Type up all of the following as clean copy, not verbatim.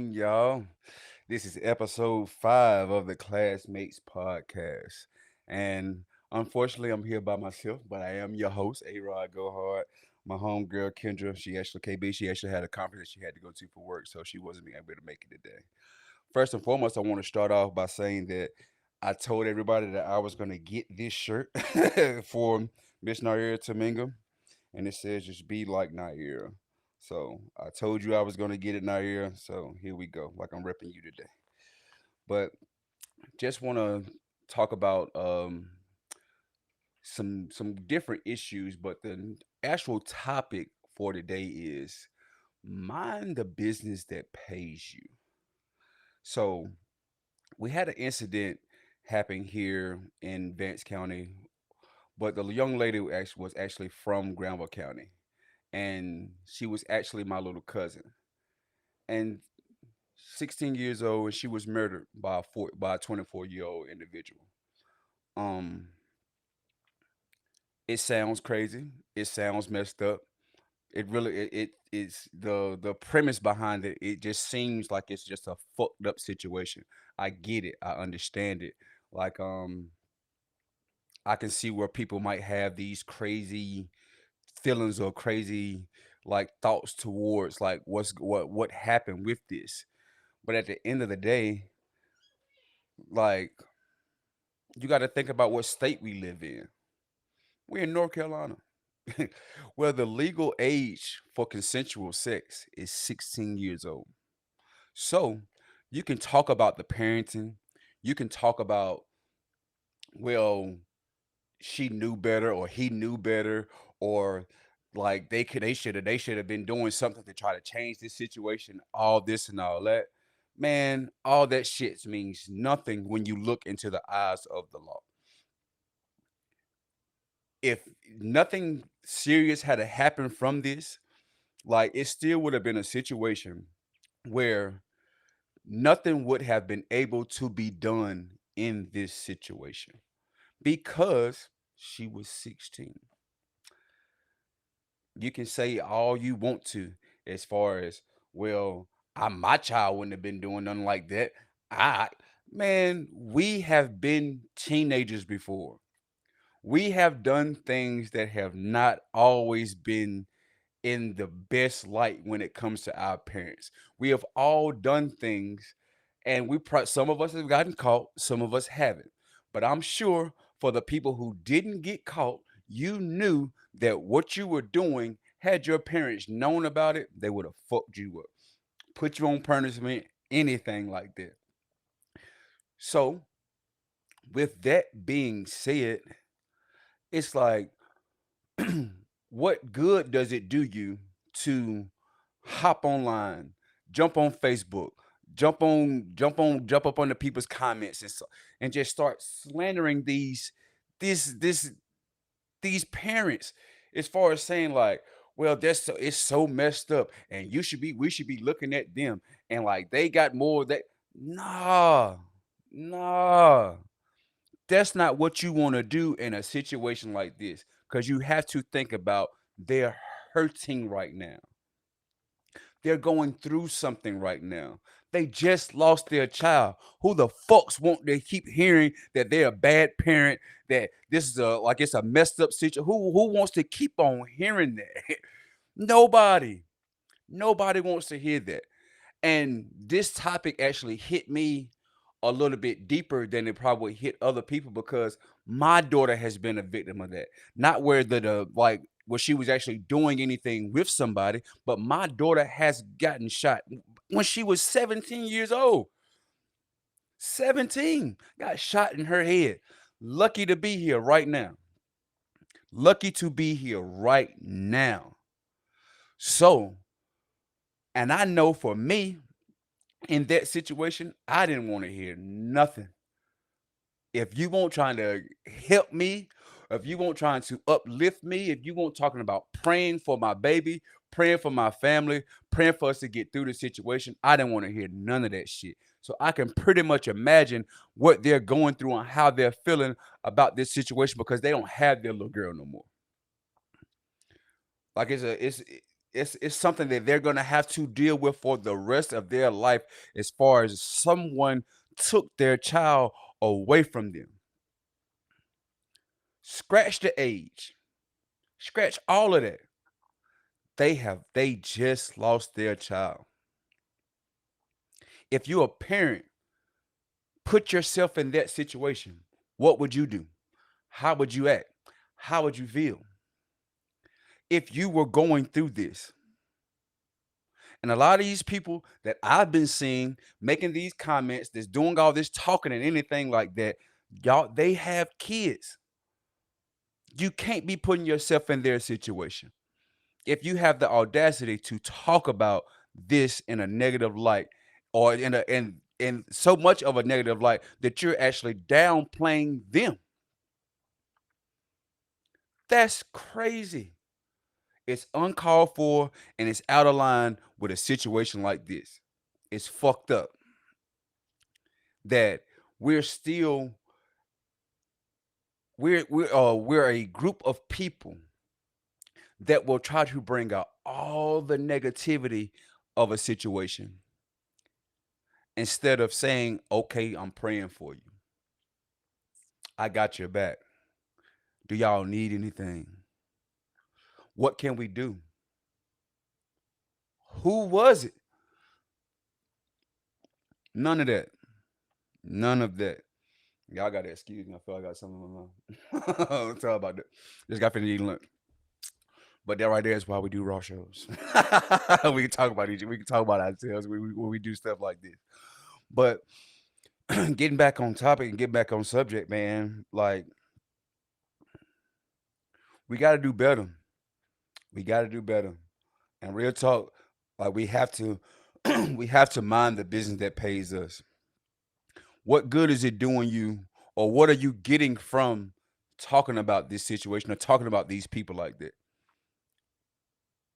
y'all. This is episode 5 of the Classmates podcast. And unfortunately, I'm here by myself, but I am your host, A Rod Go Hard. My homegirl, Kendra, she actually had a conference that she had to go to for work, so she wasn't able to make it today. First and foremost, I want to start off by saying that I told everybody that I was going to get this shirt for Miss Naira Taminga, and it says just be like Naira. So I told you I was gonna get it, Naira. So here we go. Like I'm repping you today. But just want to talk about some different issues. But the actual topic for today is mind the business that pays you. So we had an incident happen here in Vance County, but the young lady was actually from Granville County, and she was actually my little cousin. And 16 years old, and she was murdered by a 24-year-old individual. Um, it sounds crazy. It sounds messed up. It really it's the premise behind it. It just seems like it's just a fucked up situation. I get it. I understand it. Like I can see where people might have these crazy feelings or crazy like thoughts towards like what happened with this. But at the end of the day, like you got to think about what state we live in. We're in North Carolina, where the legal age for consensual sex is 16 years old. So you can talk about the parenting. You can talk about, well, she knew better or he knew better, or like they should have been doing something to try to change this situation, all this and all that. Man, all that shit means nothing when you look into the eyes of the law. If nothing serious had to happen from this, like it still would have been a situation where nothing would have been able to be done in this situation because she was 16. You can say all you want to as far as, well, my child wouldn't have been doing nothing like that. I Man, we have been teenagers before. We have done things that have not always been in the best light when it comes to our parents. We have all done things, and some of us have gotten caught, some of us haven't. But I'm sure for the people who didn't get caught, you knew that what you were doing, had your parents known about it, they would have fucked you up, put you on punishment, anything like that. So, with that being said, it's like, what good does it do you to hop online, jump on Facebook, jump up on the people's comments and just start slandering this this these parents, as far as saying like, well, it's so messed up, and we should be looking at them, and like they got more that. Nah, nah, that's not what you want to do in a situation like this, because you have to think about, they're hurting right now. They're going through something right now. They just lost their child. Who the fucks want to keep hearing that they're a bad parent, that this is like it's a messed up situation? Who wants to keep on hearing that? Nobody. Nobody wants to hear that. And this topic actually hit me a little bit deeper than it probably hit other people, because my daughter has been a victim of that. Not where the like where she was actually doing anything with somebody, but my daughter has gotten shot when she was 17 years old. 17 got shot in her head. Lucky to be here right now. Lucky to be here right now. So, and I know for me, in that situation, I didn't want to hear nothing. If you won't trying to help me, if you won't trying to uplift me, if you won't talking about praying for my baby, praying for my family, praying for us to get through the situation, I didn't want to hear none of that shit. So I can pretty much imagine what they're going through and how they're feeling about this situation, because they don't have their little girl no more. Like it's something that they're gonna have to deal with for the rest of their life as far as someone took their child away from them. Scratch the age, scratch all of that. They just lost their child. If you're a parent, put yourself in that situation. What would you do? How would you act? How would you feel if you were going through this? And a lot of these people that I've been seeing making these comments, that's doing all this talking and anything like that, y'all, they have kids. You can't be putting yourself in their situation. If you have the audacity to talk about this in a negative light, or in so much of a negative light that you're actually downplaying them, that's crazy. It's uncalled for and it's out of line with a situation like this. It's fucked up that we're still we're a group of people that will try to bring out all the negativity of a situation instead of saying, "Okay, I'm praying for you. I got your back. Do y'all need anything? What can we do? Who was it?" None of that. None of that. Y'all gotta excuse me. I feel like I got something in my mouth. Sorry about that. Just got finished eating lunch. But that right there is why we do raw shows. We can talk about each. We can talk about ourselves when we do stuff like this. But getting back on topic and getting back on subject, man. Like we got to do better. We got to do better. And real talk, like we have to, we have to mind the business that pays us. What good is it doing you, or what are you getting from talking about this situation or talking about these people like that?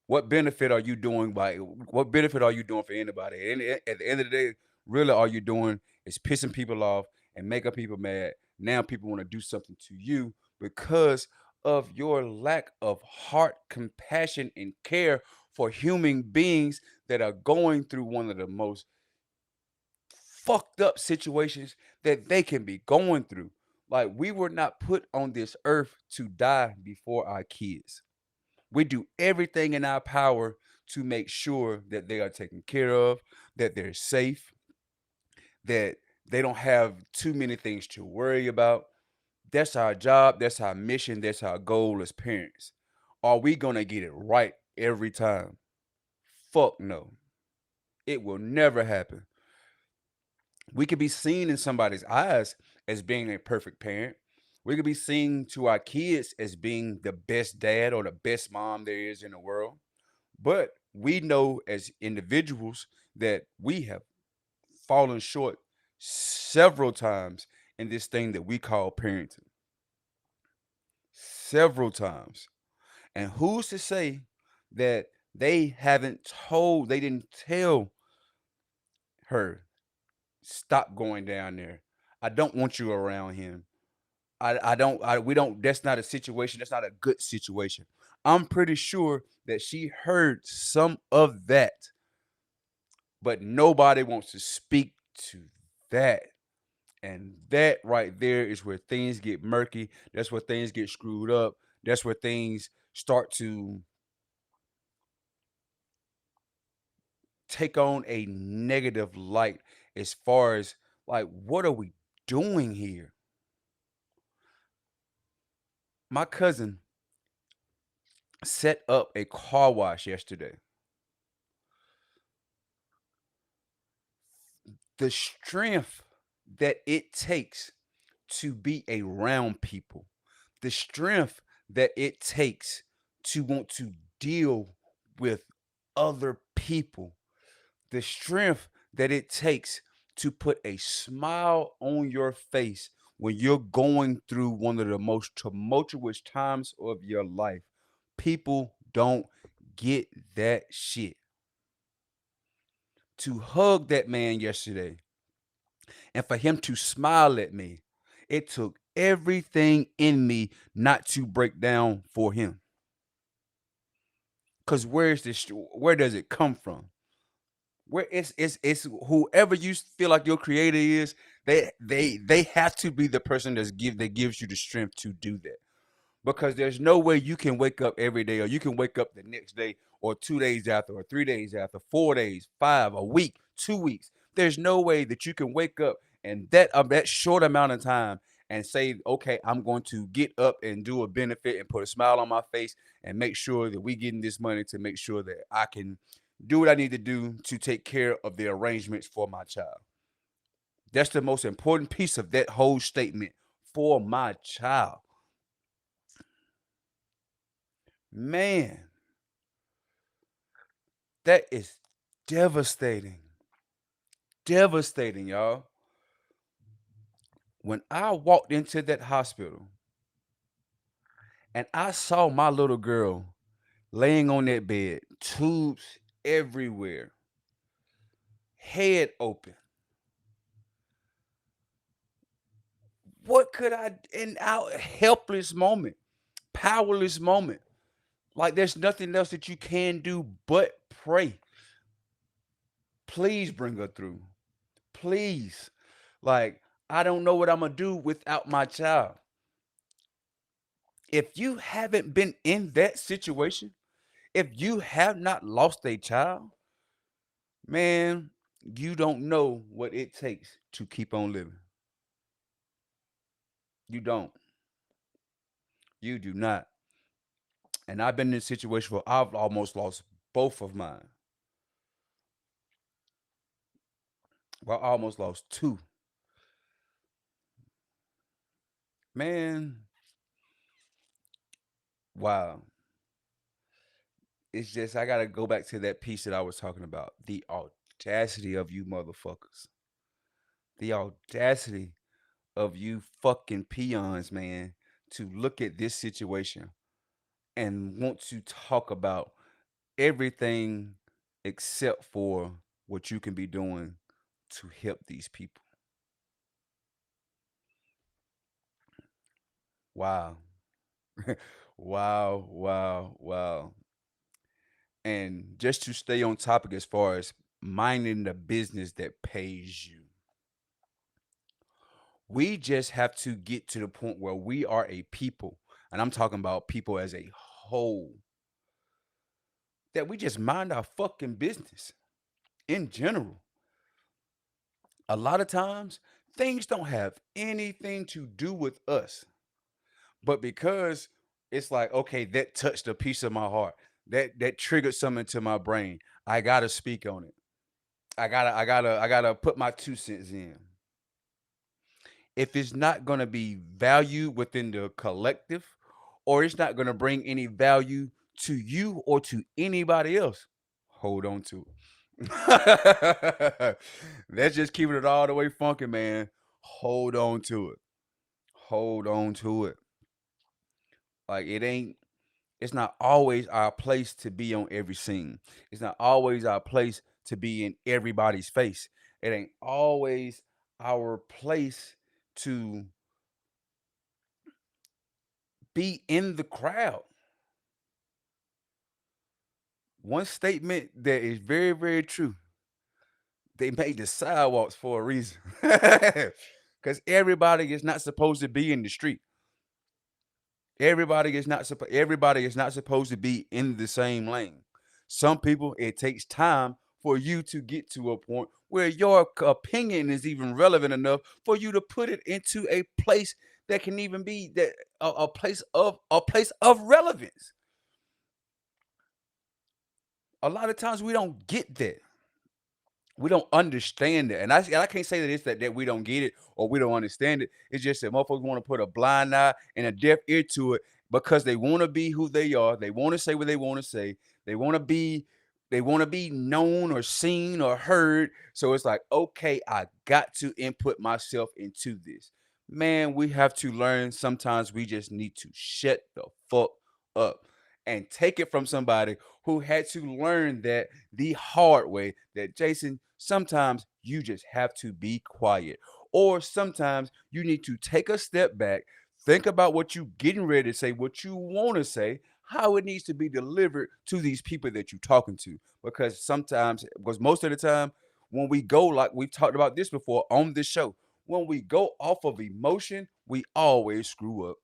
What benefit are you doing by what benefit are you doing for anybody? And at the end of the day, really all you're doing is pissing people off and making people mad. Now people want to do something to you because of your lack of heart, compassion, and care for human beings that are going through one of the most fucked up situations that they can be going through. Like we were not put on this earth to die before our kids. We do everything in our power to make sure that they are taken care of, that they're safe, that they don't have too many things to worry about. That's our job, that's our mission, that's our goal as parents. Are we going to get it right every time? Fuck no. It will never happen. We could be seen in somebody's eyes as being a perfect parent. We could be seen to our kids as being the best dad or the best mom there is in the world. But we know as individuals that we have fallen short several times in this thing that we call parenting. Several times. And who's to say that they didn't tell her, stop going down there. I don't want you around him. We don't, that's not a situation. That's not a good situation. I'm pretty sure that she heard some of that, but nobody wants to speak to that. And that right there is where things get murky. That's where things get screwed up. That's where things start to take on a negative light as far as like, what are we doing here? My cousin set up a car wash yesterday. The strength that it takes to be around people, the strength that it takes to want to deal with other people, the strength that it takes to put a smile on your face when you're going through one of the most tumultuous times of your life. People don't get that shit. To hug that man yesterday and for him to smile at me, it took everything in me not to break down for him. Cause where does it come from? Where it's whoever you feel like your creator is, they have to be the person that gives you the strength to do that. Because there's no way you can wake up every day, or you can wake up the next day, or 2 days after, or 3 days after, 4 days, five, a week, 2 weeks. There's no way that you can wake up and that short amount of time and say, okay, I'm going to get up and do a benefit and put a smile on my face and make sure that we getting this money to make sure that I can do what I need to do to take care of the arrangements for my child. That's the most important piece of that whole statement, for my child. Man, that is devastating. Devastating, y'all. When I walked into that hospital and I saw my little girl laying on that bed, tubes everywhere, head open. What could I, in our helpless moment, powerless moment, like there's nothing else that you can do but pray. Please bring her through. Please. Like, I don't know what I'm going to do without my child. If you haven't been in that situation, if you have not lost a child, man, you don't know what it takes to keep on living. You don't. You do not. And I've been in a situation where I've almost lost both of mine. Well, I almost lost two. Man, wow. It's just, I got to go back to that piece that I was talking about. The audacity of you motherfuckers. The audacity of you fucking peons, man, to look at this situation and want to talk about everything except for what you can be doing to help these people. Wow. Wow, wow, wow. And just to stay on topic as far as minding the business that pays you, we just have to get to the point where we are a people, and I'm talking about people as a whole, that we just mind our fucking business in general. A lot of times, things don't have anything to do with us, but because it's like, okay, that touched a piece of my heart, that triggered something to my brain. I gotta speak on it. I gotta put my 2 cents in. If it's not gonna be value within the collective, or it's not gonna bring any value to you or to anybody else, hold on to it. That's just keeping it all the way funky, man. Hold on to it. Hold on to it. Like, it's not always our place to be on every scene. It's not always our place to be in everybody's face. It ain't always our place to be in the crowd. One statement that is very, very true. They made the sidewalks for a reason. Because everybody is not supposed to be in the street. Everybody is not supposed to be in the same lane. Some people, it takes time for you to get to a point where your opinion is even relevant enough for you to put it into a place that can even be that a place of relevance. A lot of times we don't get that. We don't understand it. And I can't say that it's that we don't get it or we don't understand it. It's just that motherfuckers want to put a blind eye and a deaf ear to it because they want to be who they are. They want to say what they want to say. They want to be known or seen or heard. So it's like, okay, I got to input myself into this. Man, we have to learn. Sometimes we just need to shut the fuck up and take it from somebody who had to learn that the hard way, that Jason, sometimes you just have to be quiet. Or sometimes you need to take a step back, think about what you getting ready to say, what you want to say, how it needs to be delivered to these people that you're talking to. Because most of the time, when we go, like we've talked about this before on this show, when we go off of emotion, we always screw up.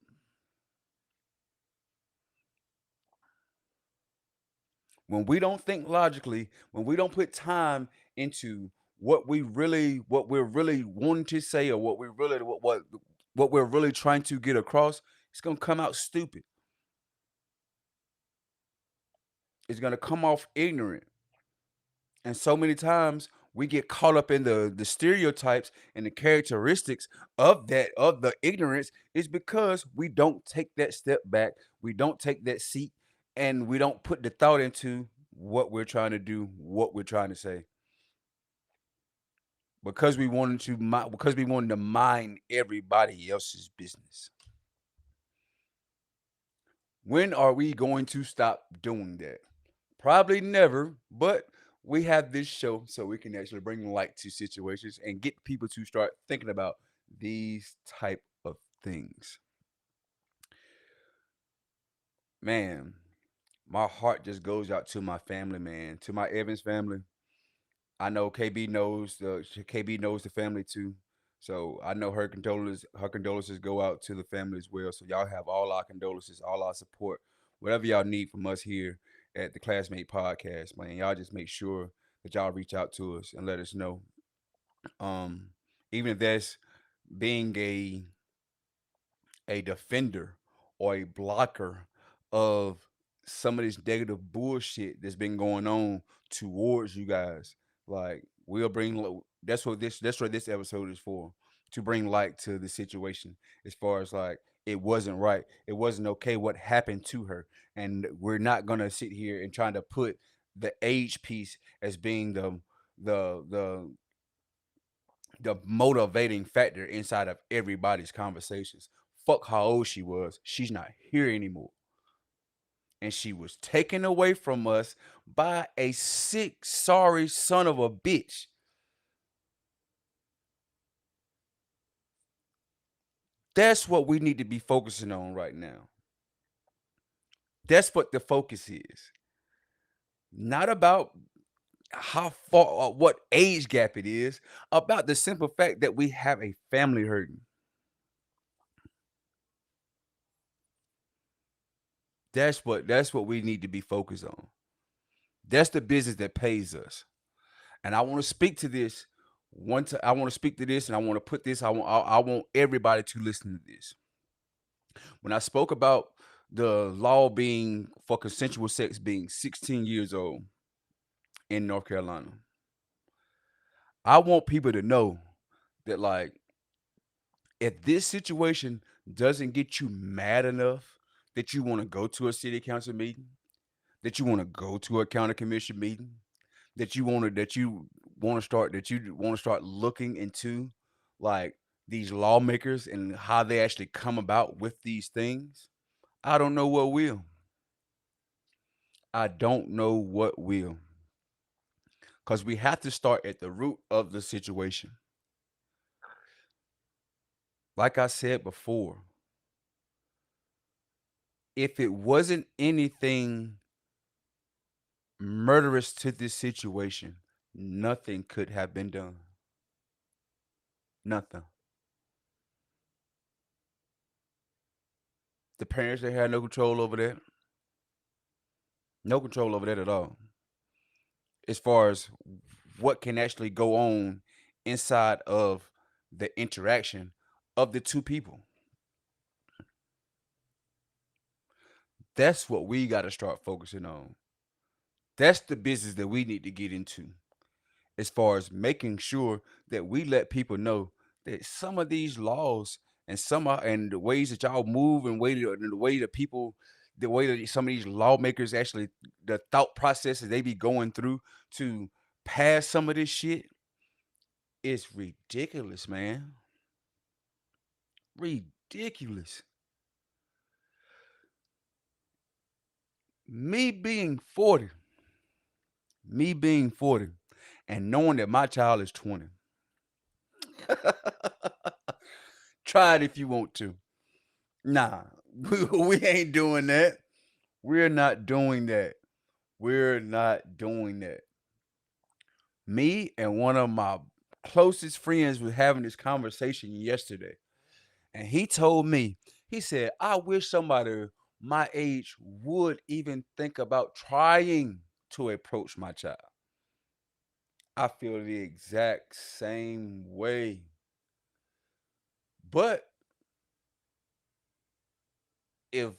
When we don't think logically, when we don't put time into what we're really wanting to say, or what we're really trying to get across, it's gonna come out stupid. It's gonna come off ignorant. And so many times we get caught up in the stereotypes and the characteristics of the ignorance is because we don't take that step back, we don't take that seat, and we don't put the thought into what we're trying to do, what we're trying to say. Because we wanted to mind everybody else's business. When are we going to stop doing that? Probably never, but we have this show so we can actually bring light to situations and get people to start thinking about these type of things. Man, my heart just goes out to my family, man, to my Evans family. I know KB knows the family too. So I know her condolences go out to the family as well. So y'all have all our condolences, all our support, whatever y'all need from us here at the Classmate Podcast, man. Y'all just make sure that y'all reach out to us and let us know. Um, Even if that's being a defender or a blocker of some of this negative bullshit that's been going on towards you guys. Like we'll that's what this episode is for, to bring light to the situation as far as like it wasn't right. It wasn't okay what happened to her. And we're not gonna sit here and trying to put the age piece as being the the the motivating factor inside of everybody's conversations. Fuck how old she was. She's not here anymore. And she was taken away from us by a sick, sorry son of a bitch. That's what we need to be focusing on right now. That's what the focus is. Not about how far or what age gap it is, about the simple fact that we have a family hurting. That's what we need to be focused on. That's the business that pays us. And I want to speak to this I want to speak to this, and I want to put this. I want everybody to listen to this. When I spoke about the law being for consensual sex being 16 years old in North Carolina, I want people to know that like if this situation doesn't get you mad enough that you want to go to a city council meeting, that you want to go to a county commission meeting, that you want to start looking into like these lawmakers and how they actually come about with these things. I don't know what will. I don't know what will. Because we have to start at the root of the situation. Like I said before, if it wasn't anything murderous to this situation, nothing could have been done. Nothing. The parents, they had no control over that. No control over that at all. As far as what can actually go on inside of the interaction of the two people. That's what we got to start focusing on. That's the business that we need to get into, as far as making sure that we let people know that some of these laws and the ways that y'all move and the way that people the way that some of these lawmakers actually the thought processes they be going through to pass some of this shit is ridiculous, man. Ridiculous. Me being 40, me being 40, and knowing that my child is 20. Try it if you want to. Nah, we ain't doing that. We're not doing that. We're not doing that. Me and one of my closest friends was having this conversation yesterday, and he told me, he said, I wish somebody my age would even think about trying to approach my child. I feel the exact same way. But if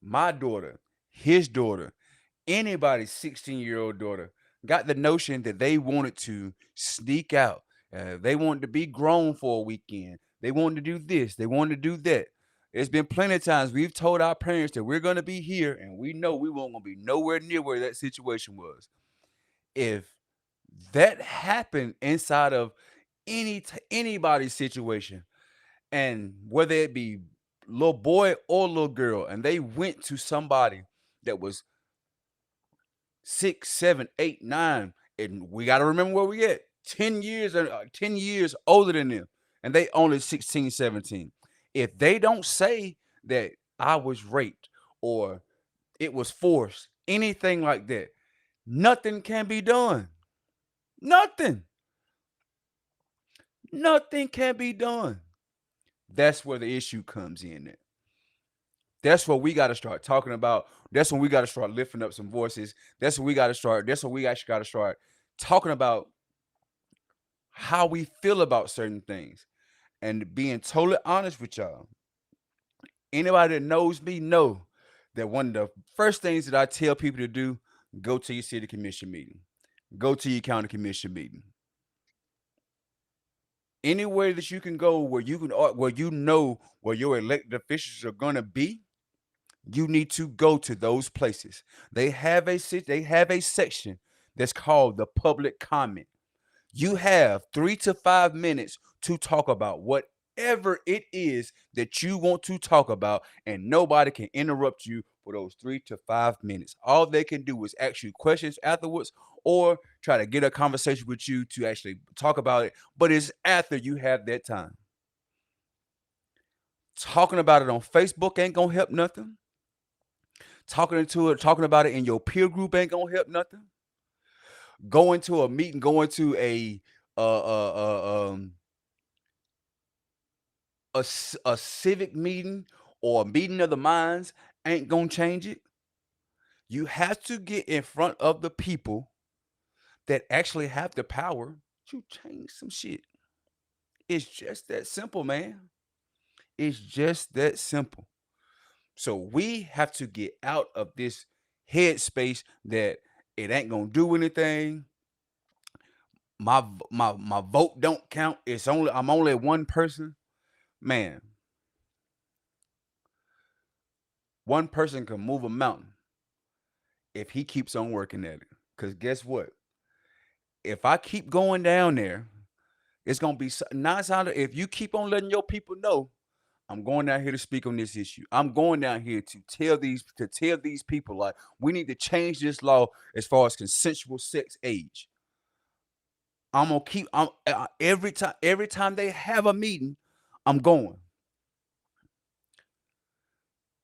my daughter, his daughter, anybody's 16-year-old daughter got the notion that they wanted to sneak out, they wanted to be grown for a weekend, they wanted to do this, they wanted to do that. There's been plenty of times we've told our parents that we're going to be here, and we know we won't gonna be nowhere near where that situation was. If that happened inside of anybody's situation, and whether it be little boy or little girl, and they went to somebody that was 6, 7, 8, 9, and we got to remember where we at. 10 years, 10 years older than them, and they only 16, 17. If they don't say that I was raped or it was forced, anything like that, nothing can be done. Nothing. Nothing can be done. That's where the issue comes in at. That's what we got to start talking about. That's when we got to start lifting up some voices. That's when we got to start. That's when we actually got to start talking about how we feel about certain things. And being totally honest with y'all, anybody that knows me know that one of the first things that I tell people to do, go to your city commission meeting, go to your county commission meeting. Anywhere that you can go where you can, where you know where your elected officials are gonna be, you need to go to those places. They have a section that's called the public comment. You have 3 to 5 minutes to talk about whatever it is that you want to talk about, and nobody can interrupt you for those 3 to 5 minutes. All they can do is ask you questions afterwards or try to get a conversation with you to actually talk about it. But it's after you have that time. Talking about it on Facebook ain't gonna help nothing. Talking about it in your peer group ain't gonna help nothing. Going to a meeting, going to a civic meeting or a meeting of the minds ain't gonna change it. You have to get in front of the people that actually have the power to change some shit. It's just that simple, man. It's just that simple. So we have to get out of this headspace that it ain't gonna do anything. My vote don't count. I'm only one person. Man, one person can move a mountain if he keeps on working at it. Cause guess what? If I keep going down there, it's gonna be 9 times if you keep on letting your people know, I'm going down here to speak on this issue. I'm going down here to tell these people like we need to change this law as far as consensual sex age. I'm gonna keep. Every time they have a meeting, I'm going.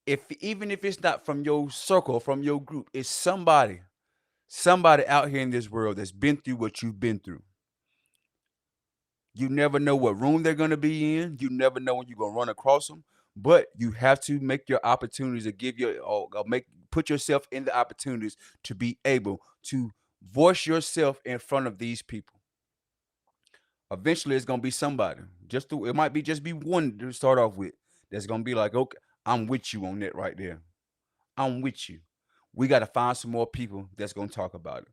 If even if it's not from your circle, from your group, it's somebody out here in this world that's been through what you've been through. You never know what room they're going to be in. You never know when you're going to run across them. But you have to make your opportunities to give your or make put yourself in the opportunities to be able to voice yourself in front of these people. Eventually, it's going to be somebody. It might be just be one to start off with. That's going to be like, okay, I'm with you on that right there. I'm with you. We got to find some more people that's going to talk about it.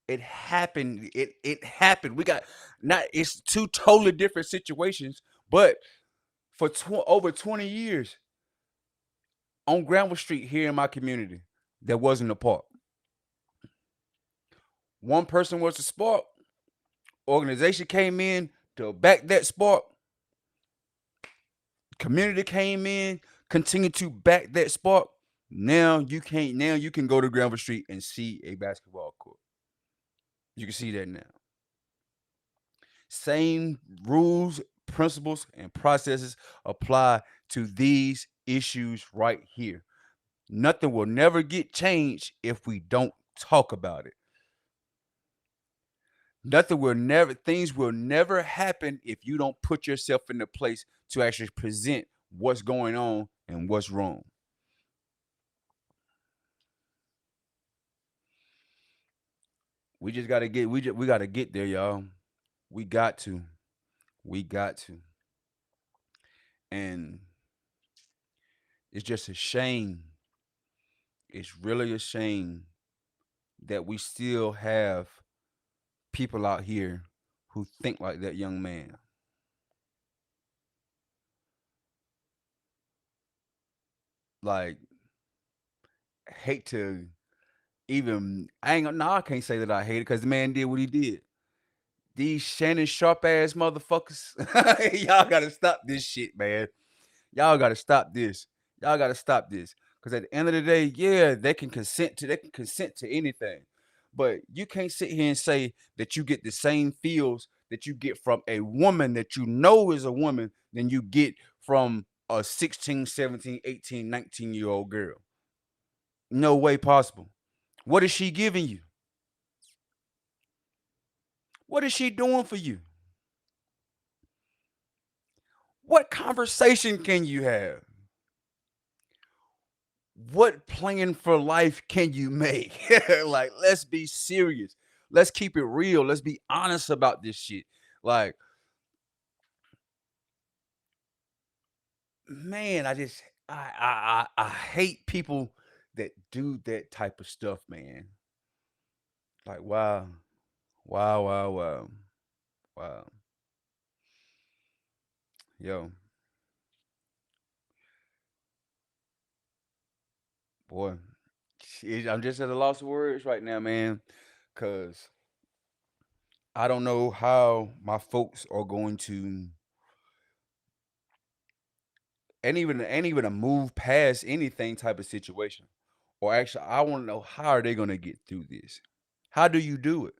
It happened. It happened. We got not. It's two totally different situations, but for over 20 years on Granville Street here in my community, there wasn't a park. One person was the spark. Organization came in to back that spark. Community came in, continued to back that spark. Now you can't. Now you can go to Granville Street and see a basketball court. You can see that now. Same rules, principles and processes apply to these issues right here. Nothing will never get changed if we don't talk about it. Nothing will never things will never happen if you don't put yourself in the place to actually present what's going on and what's wrong. We just got to get we got to get there, y'all. We got to. We got to. And it's just a shame. It's really a shame that we still have people out here who think like that young man. Like, hate to even I ain't gonna no, I can't say that I hate it because the man did what he did. These Shannon Sharp ass motherfuckers, y'all gotta stop this shit, man. Y'all gotta stop this. Y'all gotta stop this. Cause at the end of the day, yeah, they can consent to anything. But you can't sit here and say that you get the same feels that you get from a woman that you know is a woman than you get from a 16, 17, 18, 19-year-old girl. No way possible. What is she giving you? What is she doing for you? What conversation can you have? What plan for life can you make? Like, let's be serious. Let's keep it real. Let's be honest about this shit. Like, man, I hate people that do that type of stuff, man. Like, wow, wow, wow, wow, wow. Yo, boy, shit, I'm just at a loss of words right now, man. Cause I don't know how my folks are going to ain't even a move past anything type of situation. Or actually, I want to know how are they gonna get through this? How do you do it?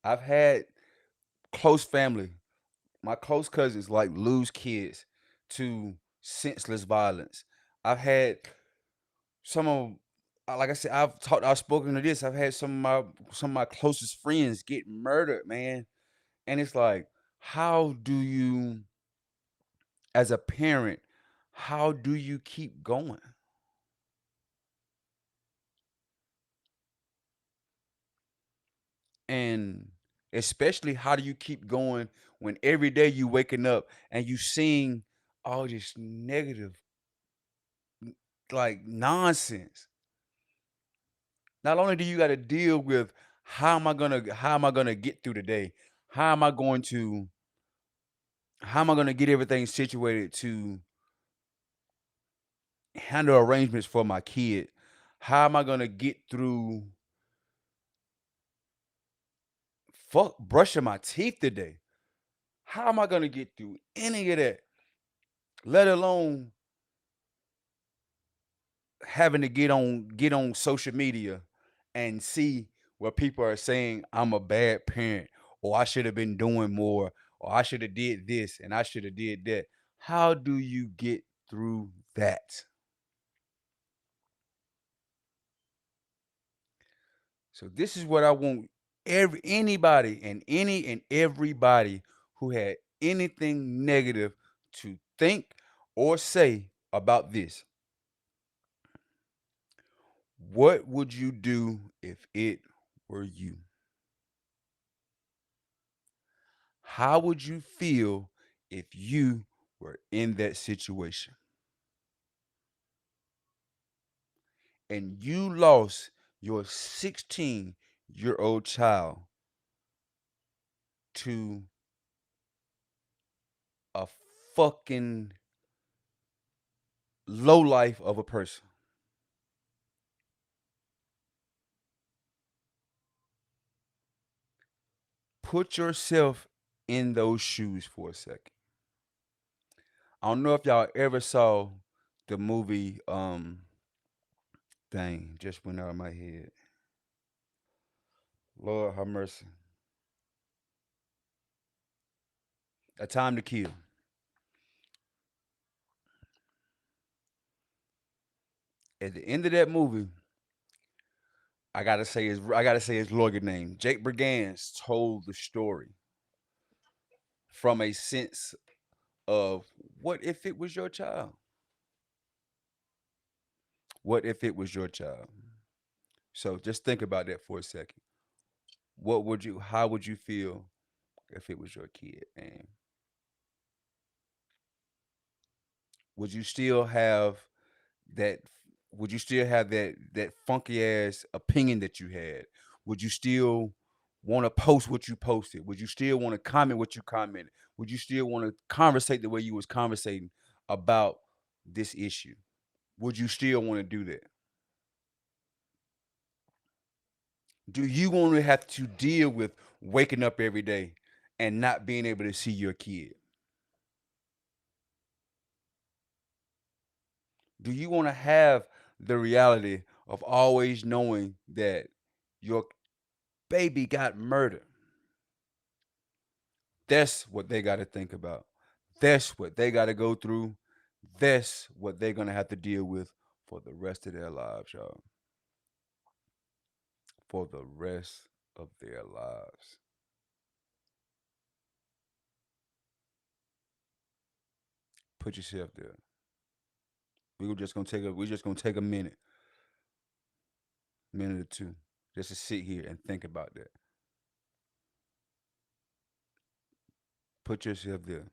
I've had close family, my close cousins like lose kids to senseless violence. I've had some of like I said, I've spoken to this. I've had some of my closest friends get murdered, man. And it's like, how do you, as a parent, how do you keep going? And especially how do you keep going when every day you waking up and you seeing all this negative like nonsense. Not only do you got to deal with how am I gonna get through the day? How am I going to how am I gonna get everything situated to handle arrangements for my kid? How am I gonna get through fuck brushing my teeth today? How am I gonna get through any of that? Let alone having to get on social media and see where people are saying I'm a bad parent or I should have been doing more or I should have did this and I should have did that. How do you get through that? So this is what I want anybody and any and everybody who had anything negative to think or say about this. What would you do if it were you? How would you feel if you were in that situation and you lost your 16-year-old child to a fucking low life of a person? Put yourself in those shoes for a second. I don't know if y'all ever saw the movie dang, just went out of my head. Lord have mercy. A Time to Kill. At the end of that movie, I gotta say his lawyer name. Jake Brigance told the story from a sense of what if it was your child? What if it was your child? So just think about that for a second. How would you feel if it was your kid? And would you still have that would you still have that funky ass opinion that you had? Would you still want to post what you posted? Would you still want to comment what you commented? Would you still want to conversate the way you was conversating about this issue? Would you still want to do that? Do you want to have to deal with waking up every day and not being able to see your kid? Do you want to have the reality of always knowing that your baby got murdered? That's what they got to think about. That's what they got to go through. That's what they're going to have to deal with for the rest of their lives, y'all. For the rest of their lives. Put yourself there. We're just gonna take a minute or two, just to sit here and think about that. Put yourself there.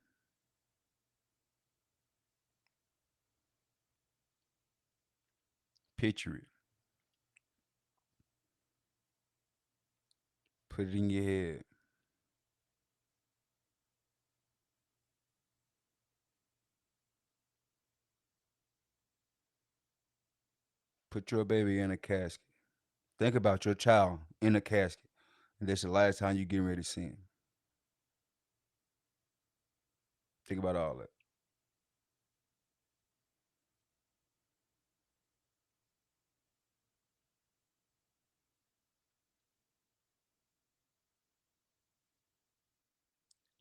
Picture it. Put it in your head. Put your baby in a casket. Think about your child in a casket. And that's the last time you getting ready to see him. Think about all that.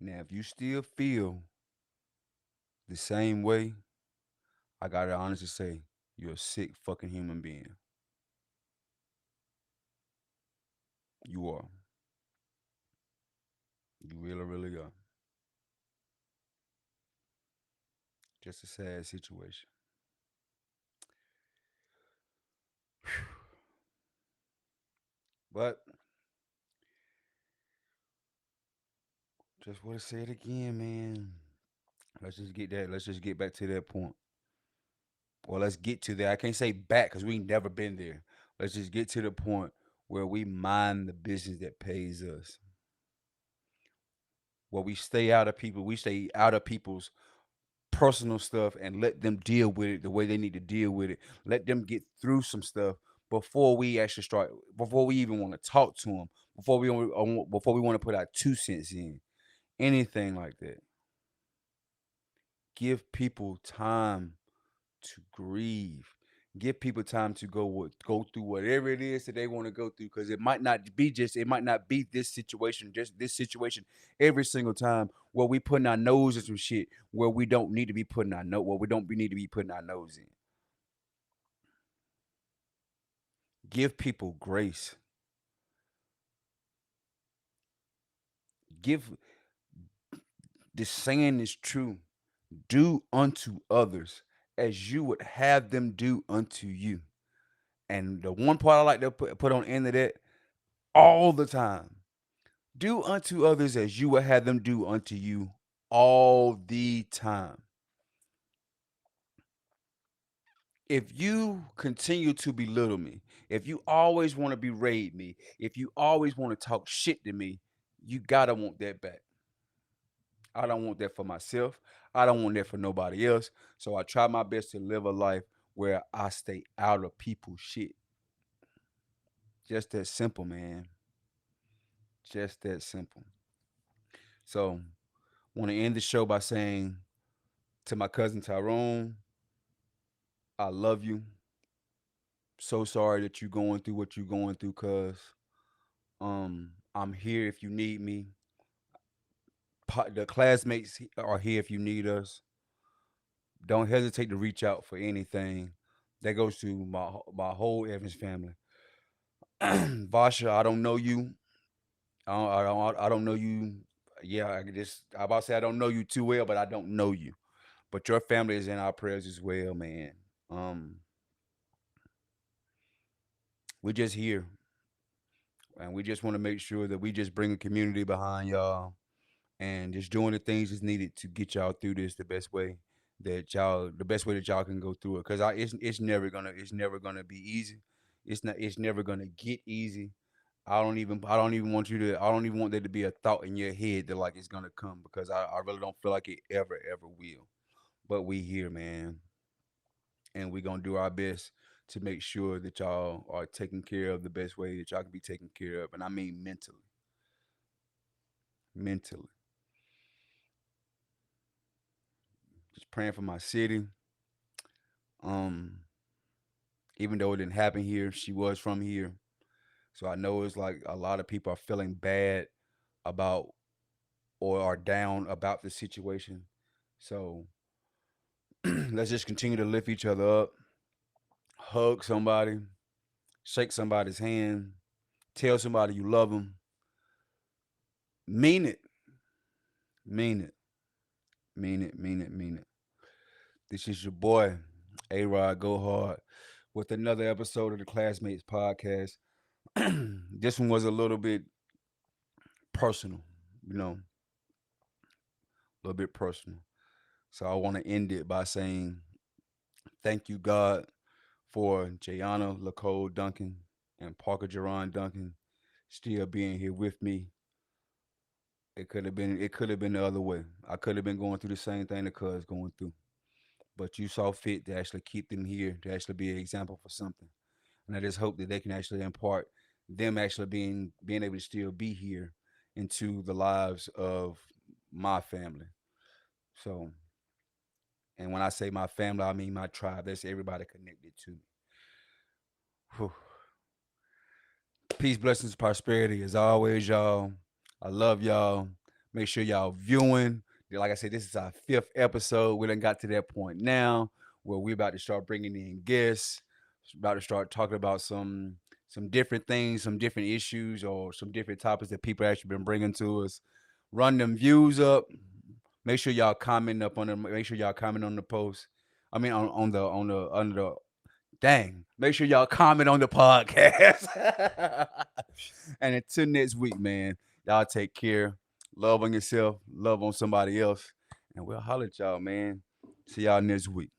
Now, if you still feel the same way, I gotta honestly say, you're a sick fucking human being. You are. You really, really are. Just a sad situation. But just want to say it again, man. Let's just get back to that point. Well, let's get to that. I can't say back because we ain't never been there. Let's just get to the point where we mind the business that pays us. Where we stay out of people's personal stuff and let them deal with it the way they need to deal with it. Let them get through some stuff before we even want to talk to them, before we want to put our 2 cents in. Anything like that. Give people time to grieve. Give people time to go through whatever it is that they want to go through because it might not be just this situation every single time where we putting our nose in some shit where we don't need to be putting our note where we don't need to be putting our nose in. Give people grace. Give This saying is true. Do unto others as you would have them do unto you. And the one part I like to put on the end of that all the time. Do unto others as you would have them do unto you all the time. If you continue to belittle me, if you always want to berate me, if you always want to talk shit to me, you gotta want that back. I don't want that for myself. I don't want that for nobody else. So I try my best to live a life where I stay out of people's shit. Just that simple, man. Just that simple. So want to end the show by saying to my cousin Tyrone, I love you. So sorry that you're going through what you're going through, cuz I'm here if you need me. the classmates are here if you need us. Don't hesitate to reach out for anything. That goes to my whole Evans family. Vasha, I don't know you. I don't know you. Yeah, I about to say I don't know you too well, but I don't know you. But your family is in our prayers as well, man. Um, we're just here, and we just want to make sure that we just bring a community behind y'all and just doing the things that's needed to get y'all through this the best way that y'all can go through it. Cause it's never gonna be easy. It's never gonna get easy. I don't even want you to I don't even want there to be a thought in your head that like it's gonna come because I really don't feel like it ever will. But we here, man, and we gonna do our best to make sure that y'all are taken care of the best way that y'all can be taken care of. And I mean mentally. Mentally. Just praying for my city. Um, even though it didn't happen here, she was from here. So I know it's like a lot of people are feeling bad about or are down about the situation. So let's just continue to lift each other up, hug somebody, shake somebody's hand, tell somebody you love them. Mean it. Mean it. Mean it. Mean it. Mean it. This is your boy, A Rod Go Hard, with another episode of the Classmates Podcast. This one was a little bit personal, you know, a little bit personal. So I want to end it by saying thank you, God, for Jayana Lacole Duncan and Parker Jerron Duncan still being here with me. It could have been the other way. I could have been going through the same thing the cuz going through. But you saw fit to actually keep them here, to actually be an example for something. And I just hope that they can actually impart them actually being able to still be here into the lives of my family. So, and when I say my family, I mean my tribe. That's everybody connected to me. Whew. Peace, blessings, prosperity. As always, y'all. I love y'all. Make sure y'all viewing. Like I said, this is our fifth episode. We done got to that point now where we're about to start bringing in guests. About to start talking about some different things, some different issues, or some different topics that people actually been bringing to us. Run them views up. Make sure y'all comment up on them. Make sure y'all comment on the post. I mean, on the under the dang. Make sure y'all comment on the podcast. And until next week, man, y'all take care. Love on yourself. Love on somebody else. And we'll holler at y'all, man. See y'all next week.